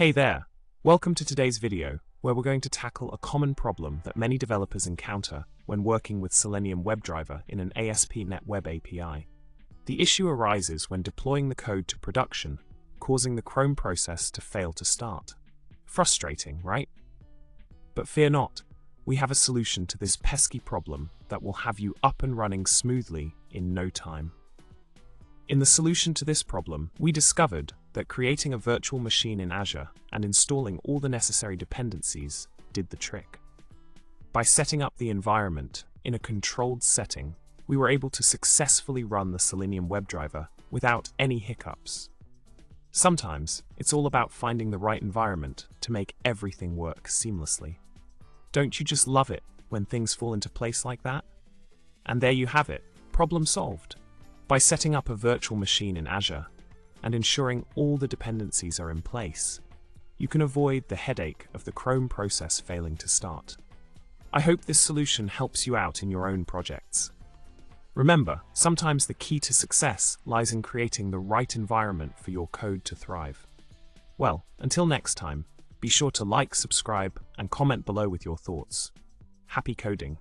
Hey there! Welcome to today's video, where we're going to tackle a common problem that many developers encounter when working with Selenium WebDriver in an ASP.NET Web API. The issue arises when deploying the code to production, causing the Chrome process to fail to start. Frustrating, right? But fear not, we have a solution to this pesky problem that will have you up and running smoothly in no time. In the solution to this problem, we discovered that creating a virtual machine in Azure and installing all the necessary dependencies did the trick. By setting up the environment in a controlled setting, we were able to successfully run the Selenium WebDriver without any hiccups. Sometimes, it's all about finding the right environment to make everything work seamlessly. Don't you just love it when things fall into place like that? And there you have it, problem solved. By setting up a virtual machine in Azure and ensuring all the dependencies are in place, you can avoid the headache of the Chrome process failing to start. I hope this solution helps you out in your own projects. Remember, sometimes the key to success lies in creating the right environment for your code to thrive. Well, until next time, be sure to like, subscribe, and comment below with your thoughts. Happy coding!